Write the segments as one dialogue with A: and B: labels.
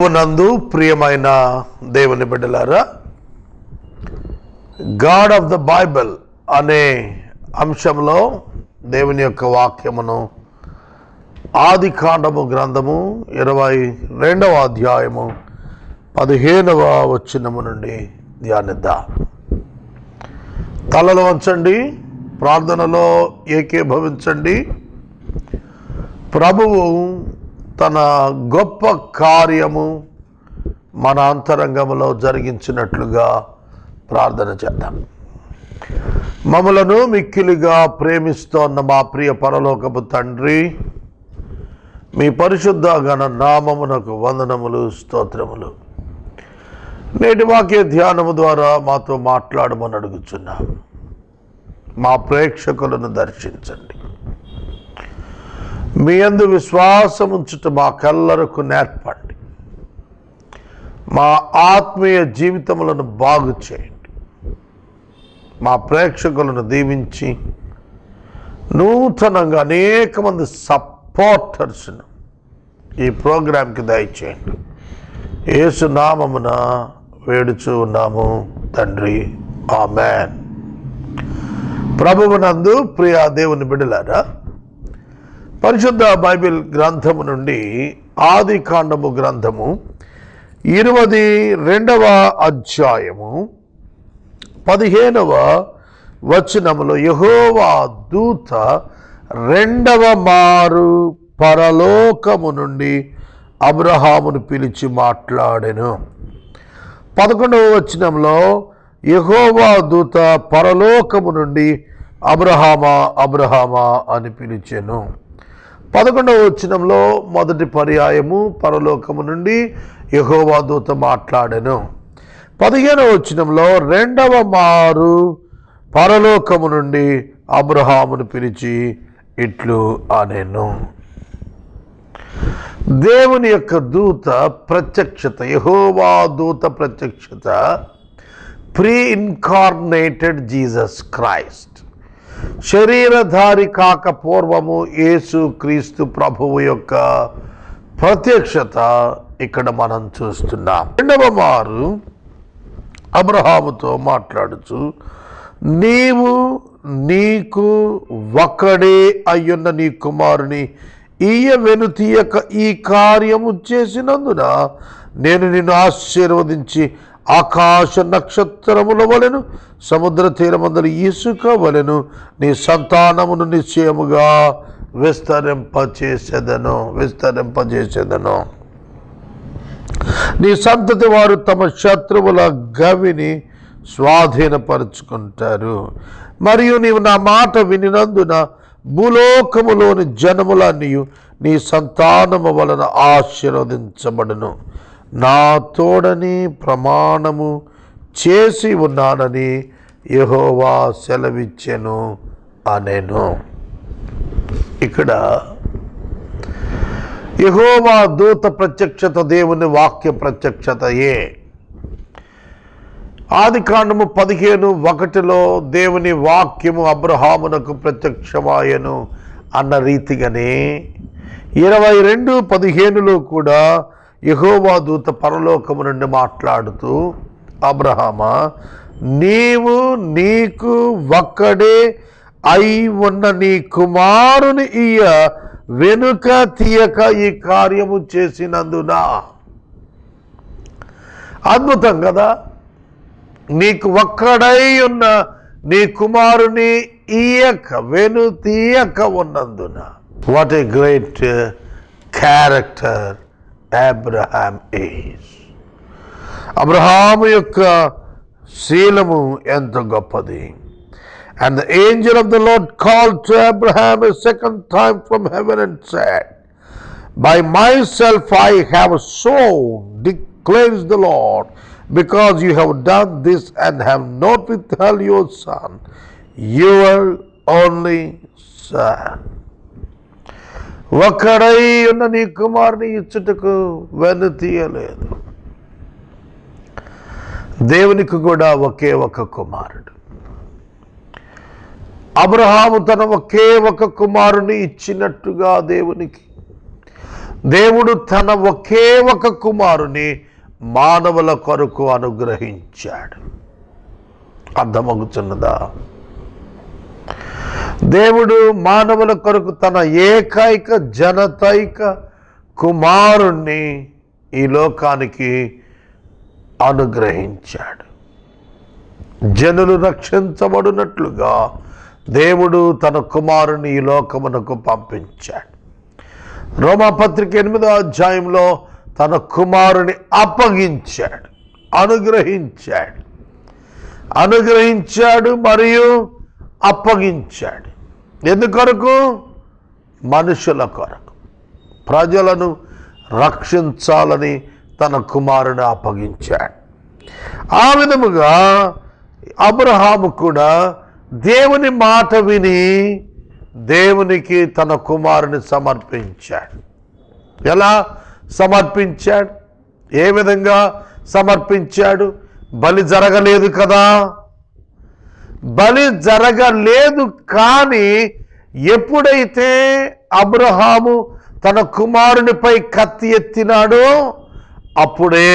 A: నందు ప్రియమైన దేవుని బిడ్డలారా, గాడ్ ఆఫ్ ద బైబిల్ అనే అంశంలో దేవుని యొక్క వాక్యమును ఆదికాండము గ్రంథము 22వ అధ్యాయము 15వ వచనము నుండి ధ్యానిద్దాం. తలలు వంచండి, ప్రార్థనలో ఏకీభవించండి. ప్రభువు తన గొప్ప కార్యము మన అంతరంగంలో జరిగించినట్లుగా ప్రార్థన చేద్దాం. మమ్మలను మిక్కిలిగా ప్రేమిస్తోన్న మా ప్రియ పరలోకపు తండ్రి, మీ పరిశుద్ధ ఘన నామమునకు వందనములు, స్తోత్రములు. నేటి వాక్య ధ్యానము ద్వారా మాతో మాట్లాడమని అడుగుచున్నాం. మా ప్రేక్షకులను దర్శించండి. మీ యందు విశ్వాసముంచుట మాకెల్లరకు నేర్పండి. మా ఆత్మీయ జీవితములను బాగు చేయండి. మా ప్రేక్షకులను దీవించి నూతనంగా అనేక మంది సపోర్టర్స్ను ఈ ప్రోగ్రాంకి దయచేయండి. యేసు నామమున వేడుచూ ఉన్నాము తండ్రి, ఆమేన్. ప్రభువునందు ప్రియ దేవుని బిడ్డలారా, పరిశుద్ధ బైబిల్ గ్రంథము నుండి ఆదికాండము గ్రంథము 22వ అధ్యాయము 15వ వచనములో యెహోవా దూత రెండవ మారు పరలోకము నుండి అబ్రహామును పిలిచి మాట్లాడెను. 11వ వచనంలో యెహోవా దూత పరలోకము నుండి అబ్రహామా అబ్రహామా అని పిలిచెను. 11వ వచనంలో మొదటి పర్యాయము పరలోకము నుండి యెహోవా దూత మాట్లాడెను. 15వ వచనంలో రెండవ మారు పరలోకము నుండి అబ్రహామును పిలిచి ఇట్లు అనెను. దేవుని యొక్క దూత ప్రత్యక్షత, యెహోవా దూత ప్రత్యక్షత, ప్రీ ఇన్కార్నేటెడ్ జీసస్ క్రైస్ట్, శరీరధారి కాక పూర్వము యేసు క్రీస్తు ప్రభువు యొక్క ప్రత్యక్షత ఇక్కడ మనం చూస్తున్నాం. రెండవ మారు అబ్రహాముతో మాట్లాడుచు, నీవు నీకు ఒక్కడే అయ్యున్న నీ కుమారుని వెనుతీయక ఈ కార్యము చేసినందున నేను నిన్ను ఆశీర్వదించి ఆకాశ నక్షత్రముల వలెను సముద్ర తీరమందలి ఇసుక వలెను నీ సంతానమును నిశ్చయముగా విస్తరింపజేసేదను. నీ సంతతి వారు తమ శత్రువుల గవిని స్వాధీనపరుచుకుంటారు. మరియు నీవు నా మాట వినినందున భూలోకములోని జనములన్నీ నీ సంతానము వలన ఆశీర్వదించబడును. నా తోడని ప్రమాణము చేసి ఉన్నానని యెహోవా సెలవిచ్చెను అనెను. ఇక్కడ యెహోవా దూత ప్రత్యక్షత దేవుని వాక్య ప్రత్యక్షతయే. ఆదికాండము 15:1 దేవుని వాక్యము అబ్రహామునకు ప్రత్యక్షమాయను అన్న రీతిగానే 22:15 కూడా యెహోవా దూత పరలోకము నుండి మాట్లాడుతూ, అబ్రహామా, నీవు నీకు ఒక్కడే అయి ఉన్న నీ కుమారుని వెనుక తీయక ఈ కార్యము చేసినందున. అద్భుతం కదా! నీకు ఒక్కడై ఉన్న నీ కుమారుని వెనుతీయక ఉన్నందున. What a great character Abraham is. Abraham యొక్క శీలము ఎంత గొప్పది. And the angel of the Lord called to Abraham a second time from heaven and said, by myself I have sworn, declares the Lord, because you have done this and have not withheld your son, your only son. ఒక్కడై ఉన్న నీ కుమారుని ఇచ్చుటకు వెనుతీయలేదు. దేవునికి కూడా ఒకే ఒక కుమారుడు. అబ్రహాము తన ఒకే ఒక కుమారుని ఇచ్చినట్టుగా దేవునికి దేవుడు తన ఒకే ఒక కుమారుని మానవుల కొరకు అనుగ్రహించాడు. అర్థమవుతున్నదా? దేవుడు మానవుల కొరకు తన ఏకైక జనతైక కుమారుణ్ణి ఈ లోకానికి అనుగ్రహించాడు. జనులు రక్షించబడినట్లుగా దేవుడు తన కుమారుని ఈ లోకమునకు పంపించాడు. రోమాపత్రిక 8వ అధ్యాయంలో తన కుమారుని అప్పగించాడు, అనుగ్రహించాడు మరియు అప్పగించాడు. ఎందుకొరకు? మనుషుల కొరకు, ప్రజలను రక్షించాలని తన కుమారుని అప్పగించాడు. ఆ విధముగా అబ్రహాము కూడా దేవుని మాట విని దేవునికి తన కుమారుని సమర్పించాడు. ఎలా సమర్పించాడు? ఏ విధంగా సమర్పించాడు? బలి జరగలేదు కదా, బలి జరగలేదు. కానీ ఎప్పుడైతే అబ్రహాము తన కుమారునిపై కత్తి ఎత్తినాడో అప్పుడే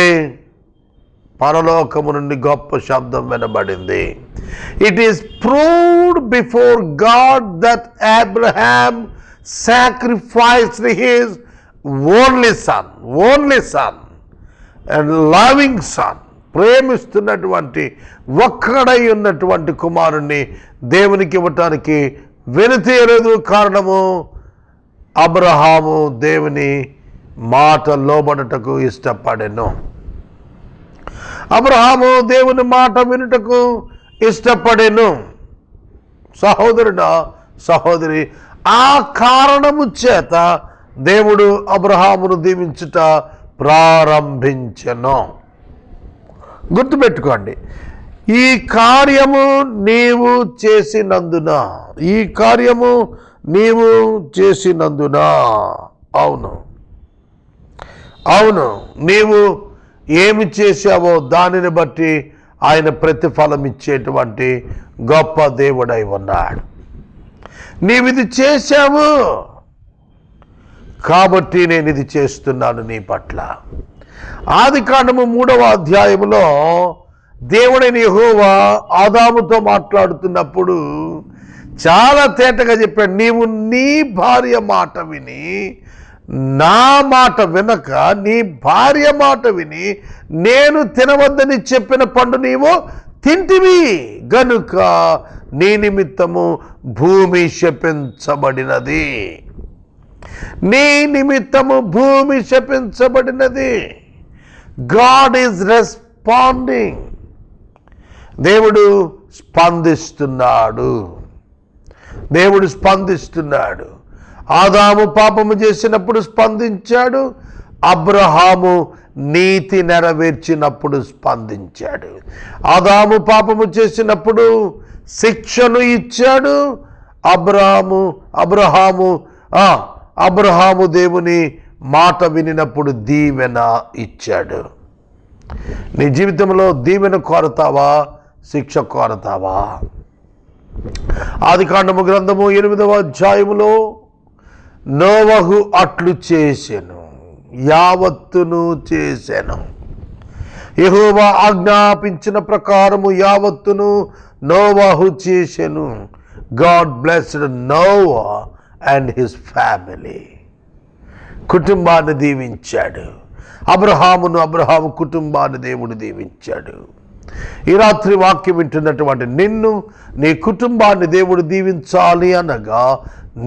A: పరలోకము నుండి గొప్ప శబ్దం వినబడింది. It is proved before God that Abraham sacrificed his only son and loving son, ప్రేమిస్తున్నటువంటి ఒక్కడై ఉన్నటువంటి కుమారుణ్ణి దేవునికి ఇవ్వటానికి వెనుతీయలేదు. కారణము అబ్రహాము దేవుని మాట లోబడుటకు ఇష్టపడెను. అబ్రహాము దేవుని మాట వినుటకు ఇష్టపడెను. సహోదరుడా, సహోదరి, ఆ కారణము చేత దేవుడు అబ్రహామును దీవించుట ప్రారంభించెను. గుర్తుపెట్టుకోండి, ఈ కార్యము నీవు చేసినందున, అవును, నీవు ఏమి చేశావో దానిని బట్టి ఆయన ప్రతిఫలం ఇచ్చేటువంటి గొప్ప దేవుడై ఉన్నాడు. నీవిది చేశావు కాబట్టి నేను ఇది చేస్తున్నాను నీ పట్ల. ఆదికాండము 3వ అధ్యాయములో దేవుడైన యెహోవా ఆదాముతో మాట్లాడుతున్నప్పుడు చాలా తేటగా చెప్పాడు, నీవు నీ భార్య మాట విని, నా మాట వినక నీ భార్య మాట విని నేను తినవద్దని చెప్పిన పండు నీవు తింటివి గనుక నీ నిమిత్తము భూమి శపించబడినది. God is responding. దేవుడు స్పందిస్తున్నాడు. ఆదాము పాపము చేసినప్పుడు స్పందించాడు, అబ్రహాము నీతి నెరవేర్చినప్పుడు స్పందించాడు. ఆదాము పాపము చేసినప్పుడు శిక్షను ఇచ్చాడు, అబ్రహాము దేవుని మాట వినినప్పుడు దీవెన ఇచ్చాడు. నీ జీవితంలో దీవెన కోరతావా, శిక్ష కోరతావా? ఆదికాండము గ్రంథము 8వ అధ్యాయములో నోవహు అట్లు చేసెను, యావత్తును చేసెను. యెహోవా ఆజ్ఞాపించిన ప్రకారము యావత్తును నోవహు చేసెను. God blessed Noah and his family. కుటుంబాన్ని దీవించాడు. అబ్రహాము కుటుంబాన్ని దేవుడు దీవించాడు. ఈ రాత్రి వాక్యం వింటున్నటువంటి నిన్ను, నీ కుటుంబాన్ని దేవుడు దీవించాలి అనగా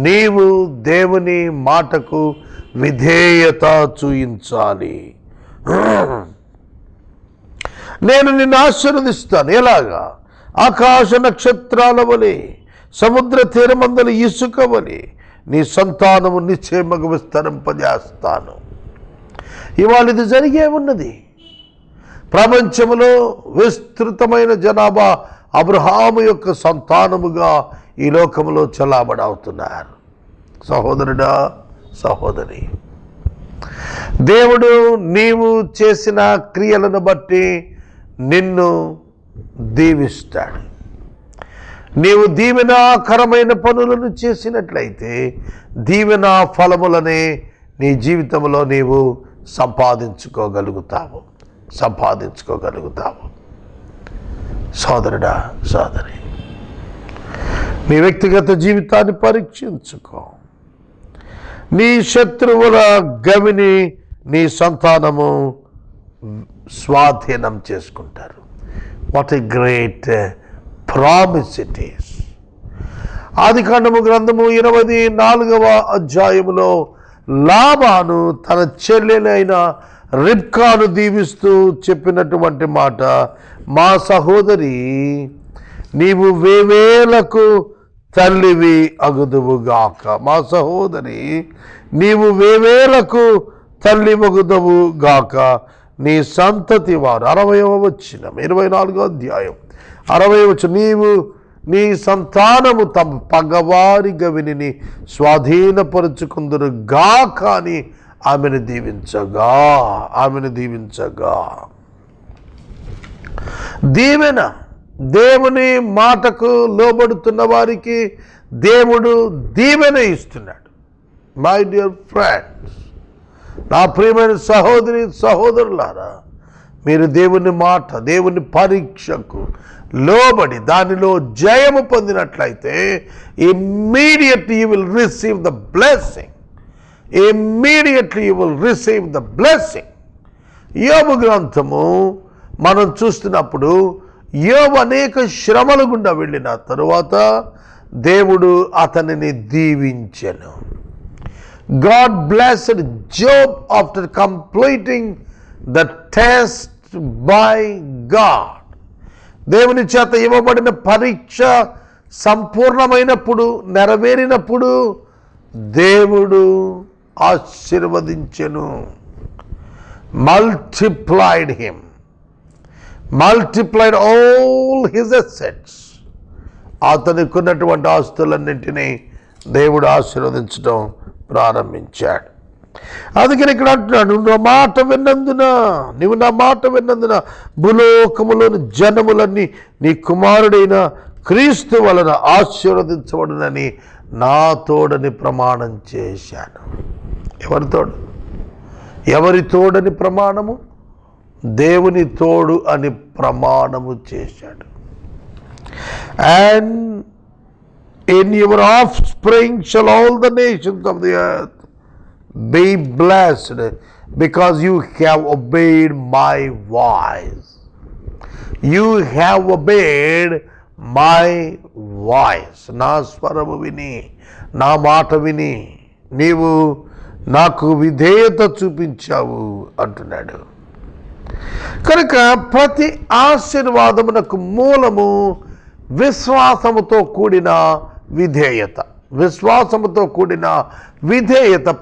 A: నీవు దేవుని మాటకు విధేయత చూయించాలి. నేను నిన్ను ఆశీర్వదిస్తాను. ఎలాగా? ఆకాశ నక్షత్రాల వలె, సముద్ర తీరమందలి ఇసుక వలె నీ సంతానము నిశ్చయముగా విస్తరింపజేస్తాను. ఇవాళ ఇది జరిగే ఉన్నది. ప్రపంచంలో విస్తృతమైన జనాభా అబ్రహాము యొక్క సంతానముగా ఈ లోకంలో చలాబడవుతున్నారు. సహోదరుడా, సహోదరి, దేవుడు నీవు చేసిన క్రియలను బట్టి నిన్ను దీవిస్తాడు. నీవు దీవెనాకరమైన పనులను చేసినట్లయితే దీవెనా ఫలములనే నీ జీవితంలో నీవు సంపాదించుకోగలుగుతావు. సోదరుడా, సోదరి, నీ వ్యక్తిగత జీవితాన్ని పరీక్షించుకో. నీ శత్రువుల గవిని నీ సంతానము స్వాధీనం చేసుకుంటారు. What a great promise it is. ఆదికాండము గ్రంథము 24వ అధ్యాయములో లాబాను తన చెల్లెలైన రిబ్కాను దీవిస్తూ చెప్పినటువంటి మాట, మా సహోదరి నీవు వేవేలకు తల్లివి అగుదువుగాక. మా సహోదరి నీవు వేవేలకు తల్లి మగుదవుగాక, నీ సంతతి వారు 60వ వచనం 24వ అధ్యాయం 60వ వచనం, నీవు నీ సంతానము తమ పగవారి గవిని స్వాధీనపరుచుకుందరు గాక అని ఆమెను దీవించగా. దీవెన, దేవుని మాటకు లోబడుతున్న వారికి దేవుడు దీవెన ఇస్తున్నాడు. మై డియర్ ఫ్రెండ్స్, నా ప్రియమైన సహోదరి సహోదరులారా, మీరు దేవుని మాట, దేవుని పరీక్షకు లోబడి దానిలో జయము పొందినట్లయితే immediately you will receive the blessing. యోబు గ్రంథము మనం చూస్తున్నప్పుడు యోబు అనేక శ్రమల గుండా వెళ్ళిన తరువాత దేవుడు అతనిని దీవించెను. God blessed Job after completing the test by God. దేవుని చేత ఇవ్వబడిన పరీక్ష సంపూర్ణమైనప్పుడు, నెరవేరినప్పుడు దేవుడు ఆశీర్వదించెను. multiplied all his assets. అతనికి ఉన్నటువంటి ఆస్తులన్నింటినీ దేవుడు ఆశీర్వదించడం ప్రారంభించాడు. అందుకని ఇక్కడ అంటున్నాడు, నువ్వు నా మాట విన్నందున భూలోకములోని జనములన్నీ నీ కుమారుడైన క్రీస్తు వలన ఆశీర్వదించబడునని నా తోడని ప్రమాణం చేశాను. ఎవరి తోడని ప్రమాణము? దేవుని తోడు అని ప్రమాణము చేశాడు. And in your offspring shall all the nations of the earth be blessed, because you have obeyed my voice. నా స్వరము విని, నా మాట విని నీవు నాకు విధేయత చూపించావు అంటున్నాడు. కనుక ప్రతి ఆశీర్వాదమునకు మూలము విశ్వాసముతో కూడిన విధేయత.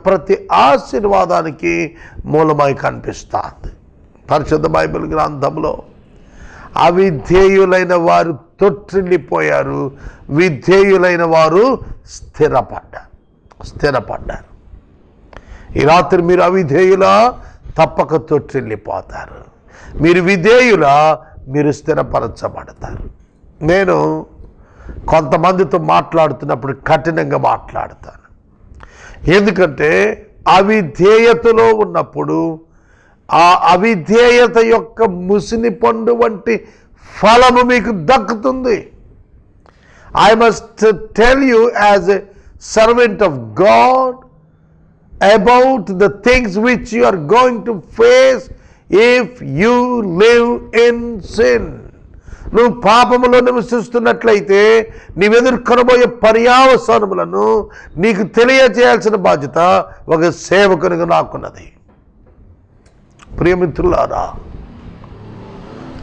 A: ప్రతి ఆశీర్వాదానికి మూలమై కనిపిస్తుంది. పరిశుద్ధ బైబిల్ గ్రంథంలో అవిధేయులైన వారు తొట్టిల్లిపోయారు, విధేయులైన వారు స్థిరపడ్డారు. ఈ రాత్రి మీరు అవిధేయులా, తప్పక తొట్టిల్లిపోతారు. మీరు విధేయులా, మీరు స్థిరపరచబడతారు. నేను కొంతమందితో మాట్లాడుతున్నప్పుడు కఠినంగా మాట్లాడతాను. ఎందుకంటే అవిధేయతలో ఉన్నప్పుడు ఆ అవిధేయత యొక్క ముసిని పండు వంటి ఫలము మీకు దక్కుతుంది. I must tell you as a servant of God about the things which you are going to face if you live in sin. నువ్వు పాపములో నివసిస్తున్నట్లయితే నీవెదుర్కొనబోయే పర్యావసానములను నీకు తెలియజేయాల్సిన బాధ్యత ఒక సేవకునిగా నాకున్నది. ప్రియమిత్రులారా,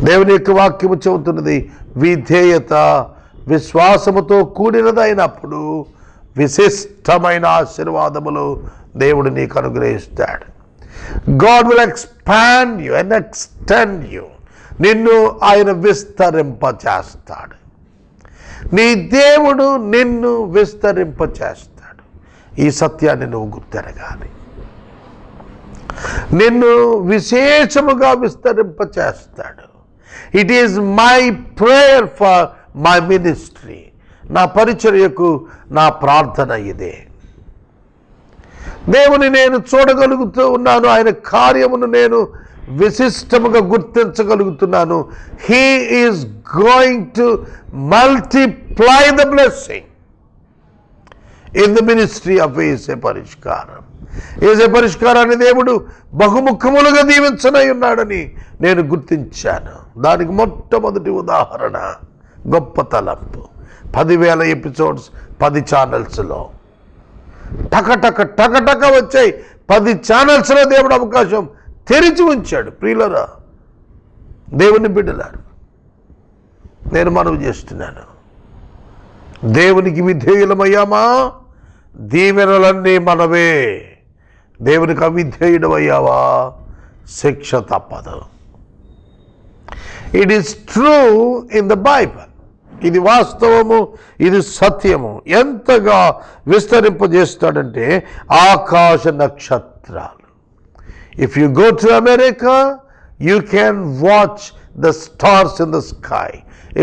A: దేవుని యొక్క వాక్యము చెబుతున్నది, విధేయత విశ్వాసముతో కూడినదైనప్పుడు విశిష్టమైన ఆశీర్వాదములు దేవుడు నీకు అనుగ్రహిస్తాడు. God will expand you and extend you. నిన్ను ఆయన విస్తరింపచేస్తాడు. నీ దేవుడు నిన్ను విస్తరింపచేస్తాడు. ఈ సత్యాన్ని నువ్వు గుర్తెరగాలి. నిన్ను విశేషముగా విస్తరింపచేస్తాడు. It is my prayer for my ministry. నా పరిచర్యకు నా ప్రార్థన ఇదే. దేవుని నేను చూడగలుగుతూ ఉన్నాను, ఆయన కార్యమును నేను విశిష్టముగా గుర్తించగలుగుతున్నాను. He is going to multiply the blessing in the ministry of ఏసే పరిష్కారం. ఏసే పరిష్కారాన్ని దేవుడు బహుముఖములుగా దీవించనై ఉన్నాడని నేను గుర్తించాను. దానికి మొట్టమొదటి ఉదాహరణ గొప్ప తలంపు. 10,000 ఎపిసోడ్స్ 10 ఛానల్స్లో టకటక వచ్చాయి. 10 ఛానల్స్లో దేవుడు అవకాశం తెరిచి ఉంచాడు. ప్రియులరా, దేవుని బిడ్డలారు, నేను మనవి చేస్తున్నాను, దేవునికి విధేయులమయ్యామా? దీవెనలన్నీ మనవే. దేవునికి అవిధేయుడమయ్యావా? శిక్ష తప్పదు. It is true in the Bible. ఇది వాస్తవము, ఇది సత్యము. ఎంతగా విస్తరింపజేస్తాడంటే ఆకాశ నక్షత్రాలు. If you go to America, you can watch the stars in the sky.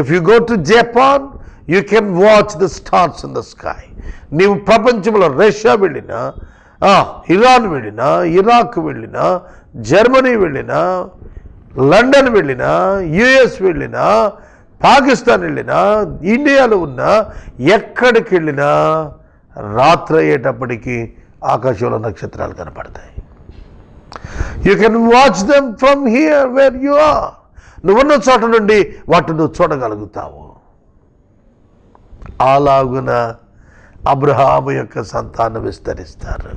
A: If you go to Japan, you can watch the stars in the sky. నీవు ప్రపంచంలో Russia వెళ్ళినా, ఇరాన్ వెళ్ళినా, ఇరాక్ వెళ్ళినా, జర్మనీ వెళ్ళినా, లండన్ వెళ్ళినా, US వెళ్ళినా, పాకిస్తాన్ వెళ్ళినా, ఇండియాలో ఉన్నా, ఎక్కడికి వెళ్ళినా రాత్రి అయ్యేటప్పటికీ ఆకాశంలో నక్షత్రాలు కనపడతాయి. You can watch them from here where you are. నువ్వున్న చోట నుండి వాటిని నువ్వు చూడగలుగుతావు. అలాగున అబ్రహాము యొక్క సంతానం విస్తరిస్తారు.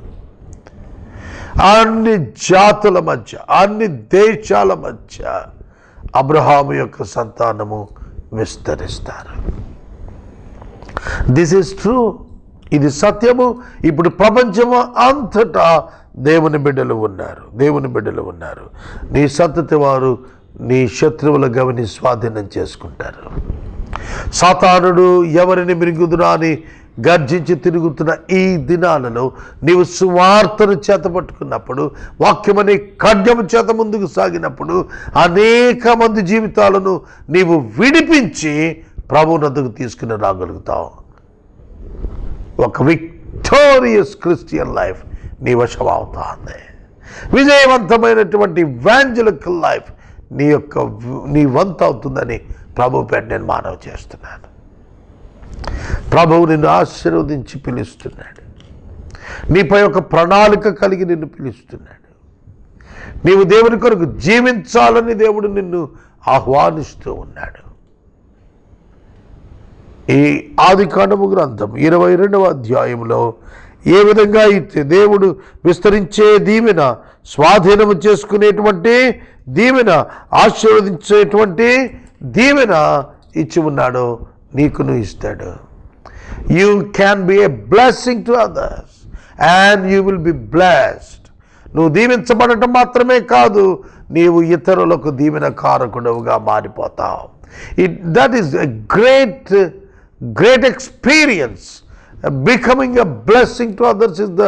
A: అన్ని జాతుల మధ్య, అన్ని దేశాల మధ్య అబ్రహాము యొక్క సంతానము విస్తరిస్తారు. This is true. ఇది సత్యము. ఇప్పుడు ప్రపంచము అంతటా దేవుని బిడ్డలు ఉన్నారు, దేవుని బిడ్డలు ఉన్నారు. నీ సంతతి వారు నీ శత్రువుల గవిని స్వాధీనం చేసుకుంటారు. సాతానుడు ఎవరిని మిరుగుదురా అని గర్జించి తిరుగుతున్న ఈ దినాలలో నీవు సువార్తను చేతపట్టుకున్నప్పుడు, వాక్యమనే ఖడ్గము చేత ముందుకు సాగినప్పుడు అనేక మంది జీవితాలను నీవు విడిపించి ప్రభువునొద్దకు తీసుకుని రాగలుగుతావు. ఒక విక్టోరియస్ క్రిస్టియన్ లైఫ్ నీ వశమవుతుంది. విజయవంతమైనటువంటి ఇవాంజలికల్ లైఫ్ నీ వంతు అవుతుందని ప్రభు పేట నేను మనవి చేస్తున్నాను. ప్రభువు నిన్ను ఆశీర్వదించి పిలుస్తున్నాడు. నీపై ఒక ప్రణాళిక కలిగి నిన్ను పిలుస్తున్నాడు. నీవు దేవుని కొరకు జీవించాలని దేవుడు నిన్ను ఆహ్వానిస్తూ ఉన్నాడు. ఈ ఆదికాండము గ్రంథం 22వ అధ్యాయంలో ఏ విధంగా అయితే దేవుడు విస్తరించే దీవెన, స్వాధీనము చేసుకునేటువంటి దీవెన, ఆశీర్వదించేటువంటి దీవెన ఇచ్చి ఉన్నాడో నీకును ఇస్తాడు. You can be a blessing to others and you will be blessed. నువ్వు దీవించబడటం మాత్రమే కాదు, నీవు ఇతరులకు దీవెన కారకుడుగా మారిపోతావు. That is a great experience. Becoming a blessing to others is the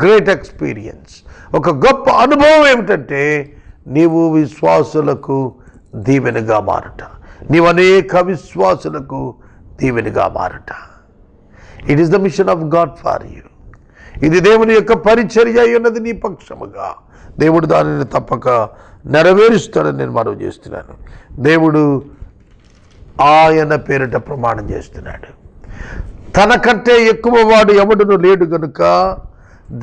A: great experience. ఒక గొప్ప అనుభవం ఏమిటంటే నీవు విశ్వాసులకు దీవెనగా మారట, నీవు అనేక విశ్వాసులకు దీవెనగా మారట. It is the mission of God for you. ఇది దేవుని యొక్క పరిచర్య అయి ఉన్నది నీ పక్షముగా. దేవుడు దానిని తప్పక నెరవేరుస్తాడని నేను మనవి చేస్తున్నాను. దేవుడు ఆయన పేరిట ప్రమాణం చేస్తున్నాడు. తనకంటే ఎక్కువ వాడు ఎవడును లేడు గనుక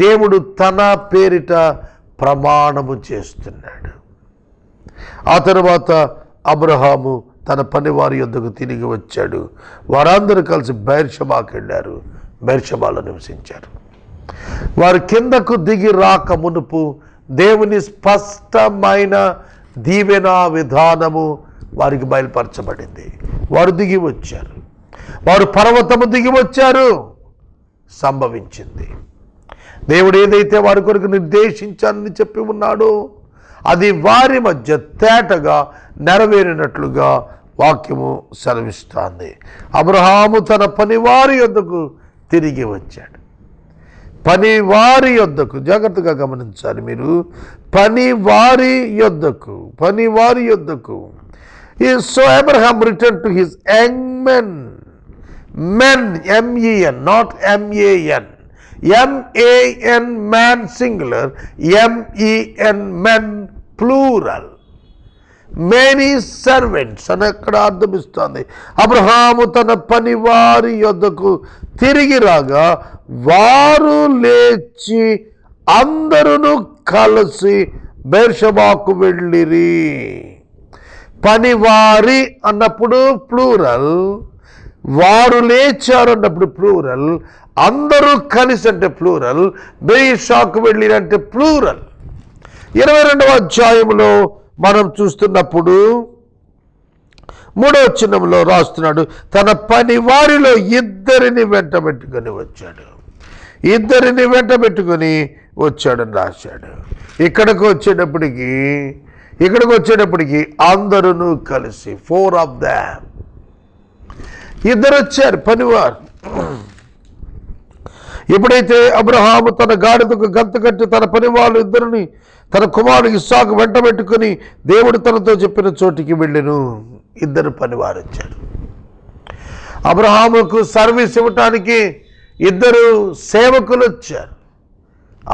A: దేవుడు తన పేరిట ప్రమాణము చేస్తున్నాడు. ఆ తరువాత అబ్రహాము తన పనివారి యొద్దకు తిరిగి వచ్చాడు. వారందరూ కలిసి బెర్షెబాకు వెళ్ళారు. బెర్షెబాలో నివసించారు. వారు కిందకు దిగి రాక మునుపు దేవుని స్పష్టమైన దీవెన విధానము వారికి బయలుపరచబడింది. వారు దిగి వచ్చారు. వారు పర్వతము దిగి వచ్చారు. సంభవించింది. దేవుడు ఏదైతే వారి కొరకు నిర్దేశించాలని చెప్పి ఉన్నాడో అది వారి మధ్య తేటగా నెరవేరినట్లుగా వాక్యము సెలవిస్తోంది. అబ్రహాము తన పనివారి యొద్దకు తిరిగి వచ్చాడు. పనివారి యొద్దకు, జాగ్రత్తగా గమనించాలి మీరు, పనివారి యొద్దకు. So Abraham return to his young men, MEN, not MAN. MAN man singular, MEN men plural. Many servants అని అక్కడ అర్థమిస్తుంది. అబ్రహాము తన పని వారి యొద్దకు తిరిగి రాగా వారు లేచి అందరూ కలిసి బెర్షెబాకు వెళ్ళిరి. పనివారి అన్నప్పుడు ప్లూరల్, వారు లేచారు అన్నప్పుడు ప్లూరల్, అందరూ కలిసి అంటే ప్లూరల్, బెర్షెబాకు వెళ్ళిరి అంటే ప్లూరల్. 22వ అధ్యాయంలో మనం చూస్తున్నప్పుడు 3వ వచనంలో రాస్తున్నాడు, తన పని వారిలో ఇద్దరిని వెంటబెట్టుకొని వచ్చాడు. ఇద్దరిని వెంటబెట్టుకొని వచ్చాడని రాశాడు. ఇక్కడికి వచ్చేటప్పటికి అందరూ కలిసి 4 of them, ఇద్దరు వచ్చారు పనివారు. ఎప్పుడైతే అబ్రహాము తన గాడిదకు గంత కట్టి తన పని వాళ్ళు ఇద్దరిని తన కుమారుడు ఇస్సాకు వెంటబెట్టుకుని దేవుడు తనతో చెప్పిన చోటికి వెళ్ళెను. ఇద్దరు పనివారు వచ్చారు. అబ్రహాముకు సర్వీస్ ఇవ్వటానికి ఇద్దరు సేవకులు వచ్చారు.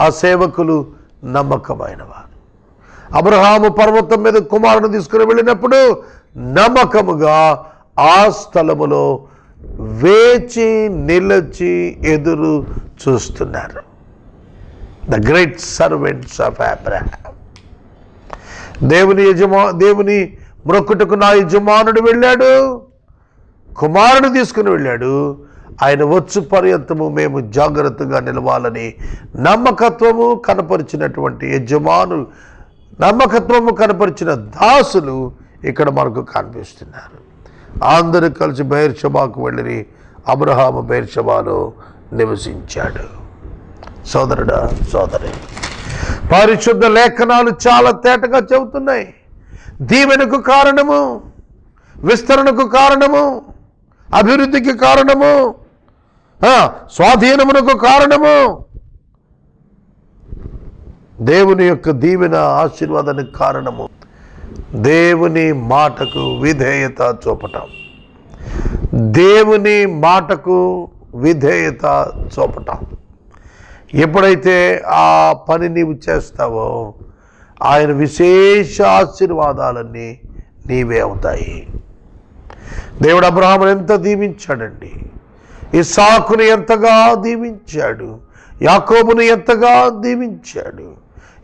A: ఆ సేవకులు నమ్మకమైన వారు. అబ్రహాము పర్వతం మీద కుమారుని తీసుకుని వెళ్ళినప్పుడు నమ్మకముగా ఆ స్థలములో వేచి నిలిచి ఎదురు చూస్తున్నారు. The great servants of Abraham. దేవుని మొక్కుటకు నా యజమానుడు వెళ్ళాడు, కుమారుడు తీసుకుని వెళ్ళాడు, ఆయన వచ్చు పర్యంతము మేము జాగ్రత్తగా నిలవాలని నమ్మకత్వము కనపరిచినటువంటి యజమాను, నమ్మకత్వము కనపరిచిన దాసులు ఇక్కడ మనకు కనిపిస్తున్నారు. అందరూ కలిసి బెర్షెబాకు వెళ్ళి అబ్రహాము బెర్షెబాలో నివసించాడు. సోదరుడా, సోదరి, పరిశుద్ధ లేఖనాలు చాలా తేటగా చెబుతున్నాయి. దీవెనకు కారణము, విస్తరణకు కారణము, అభివృద్ధికి కారణము, స్వాధీనమునకు కారణము దేవుని యొక్క దీవెన, ఆశీర్వాదానికి కారణము దేవుని మాటకు విధేయత చూపటం. దేవుని మాటకు విధేయత చూపటం. ఎప్పుడైతే ఆ పని నీవు చేస్తావో ఆయన విశేష ఆశీర్వాదాలన్నీ నీవే అవుతాయి. దేవుడు అబ్రహామును ఎంత దీవించాడండి. ఇస్సాకును ఎంతగా దీవించాడు. యాకోబును ఎంతగా దీవించాడు.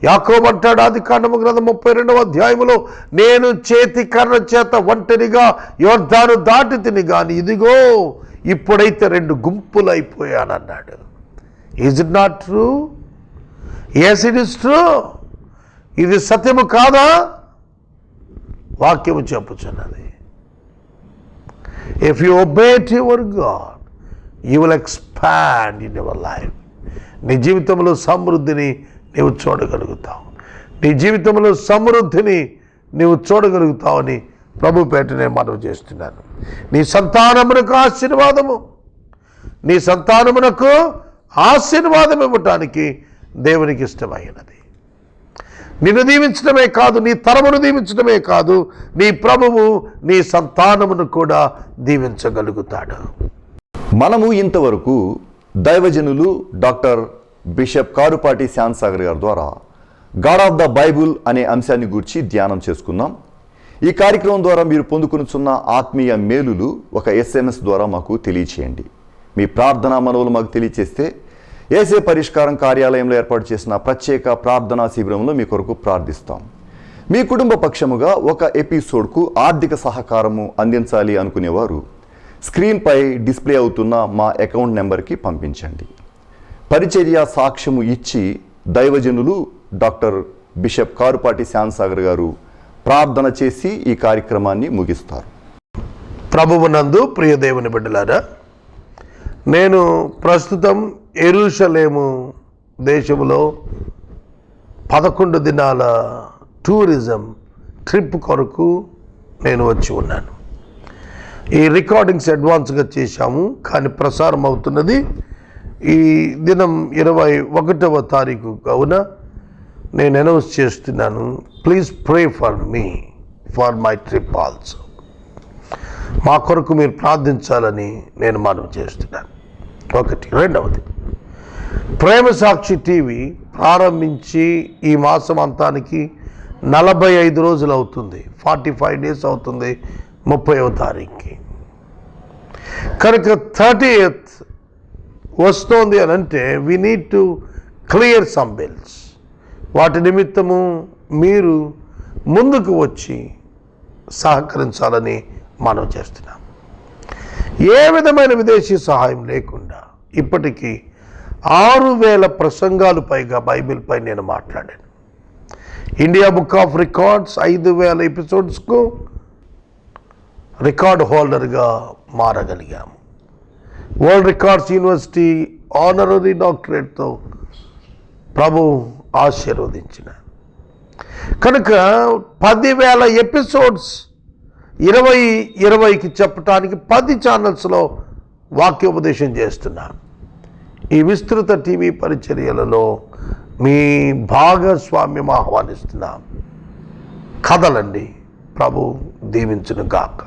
A: యాకోబు అంటాడు ఆదికాండము గ్రంథం 32వ అధ్యాయములో, నేను చేతి కర్ర చేత ఒంటరిగా యోర్దాను దాటి తిని గాని ఇదిగో ఇప్పుడైతే 2 గుంపులు అయిపోయానన్నాడు. Is it not true? Yes, it is true. ఇది సత్యము కాదా? వాక్యము చెప్పుచున్నది. If you obey to your God you will expand in your life. నీ జీవితంలో సమృద్ధిని నీవు చూడగలుగుతావు. నీ జీవితంలో సమృద్ధిని నీవు చూడగలుగుతావని ప్రభు పేటనే మనవి చేస్తున్నాను. నీ సంతానమునకు ఆశీర్వాదము, నీ సంతానమునకు ఆశీర్వాదం ఇవ్వటానికి దేవునికి ఇష్టమైనది. నిన్ను దీవించడమే కాదు, నీ తరమును దీవించడమే కాదు, నీ ప్రభువు నీ సంతానమును కూడా దీవించగలుగుతాడు.
B: మనము ఇంతవరకు దైవజనులు డాక్టర్ బిషప్ కారుపాటి శాంతసాగర్ గారి ద్వారా గాడ్ ఆఫ్ ద బైబుల్ అనే అంశాన్ని గురించి ధ్యానం చేసుకున్నాం. ఈ కార్యక్రమం ద్వారా మీరు పొందుకునిచున్న ఆత్మీయ మేలులు ఒక SMS ద్వారా మాకు తెలియచేయండి. మీ ప్రార్థనా మనవులు మాకు తెలియచేస్తే ఏసే పరిష్కారం కార్యాలయంలో ఏర్పాటు చేసిన ప్రత్యేక ప్రార్థనా శిబిరంలో మీ కొరకు ప్రార్థిస్తాం. మీ కుటుంబ పక్షముగా ఒక ఎపిసోడ్కు ఆర్థిక సహకారము అందించాలి అనుకునేవారు స్క్రీన్పై డిస్ప్లే అవుతున్న మా అకౌంట్ నెంబర్కి పంపించండి. పరిచర్య సాక్ష్యము ఇచ్చి దైవజనులు డాక్టర్ బిషప్ కారుపాటి శాంతసాగర్ గారు ప్రార్థన చేసి ఈ కార్యక్రమాన్ని ముగిస్తారు.
A: ప్రభువునందు ప్రియ దేవుని బిడ్డలారా, నేను ప్రస్తుతం యెరూషలేము దేశంలో 11 దినాల టూరిజం ట్రిప్ కొరకు నేను వచ్చి ఉన్నాను. ఈ రికార్డింగ్స్ అడ్వాన్స్గా చేశాము, కానీ ప్రసారం అవుతున్నది ఈ దినం 21వ తారీఖు కావున నేను అనౌన్స్ చేస్తున్నాను. Please pray for me for my trip also. మా కొరకు మీరు ప్రార్థించాలని నేను మనవి చేస్తున్నాను. ఒకటి. రెండవది, ప్రేమ సాక్షి టీవీ ప్రారంభించి ఈ మాసం అంతానికి 45 రోజులు అవుతుంది, 45 డేస్ అవుతుంది 30వ తారీఖుకి. కనుక 30th వస్తోంది అని అంటే we need to clear some bills. వాటి నిమిత్తము మీరు ముందుకు వచ్చి సహకరించాలని మనం చేస్తున్నాం. ఏ విధమైన విదేశీ సహాయం లేకుండా ఇప్పటికీ 6,000 ప్రసంగాలు పైగా బైబిల్పై నేను మాట్లాడాను. ఇండియా బుక్ ఆఫ్ రికార్డ్స్ 5,000 ఎపిసోడ్స్కు రికార్డ్ హోల్డర్గా మారగలిగాము. వరల్డ్ రికార్డ్స్ యూనివర్సిటీ ఆనరరీ డాక్టరేట్తో ప్రభు ఆశీర్వదించిన. కనుక 10,000 ఎపిసోడ్స్ 2020కి చెప్పటానికి 10 ఛానల్స్లో వాక్యోపదేశం చేస్తున్నాను. ఈ విస్తృత టీవీ పరిచర్యలలో మీ భాగస్వామ్యం ఆహ్వానిస్తున్నాం. కదలండి. ప్రభు దీవించును గాక.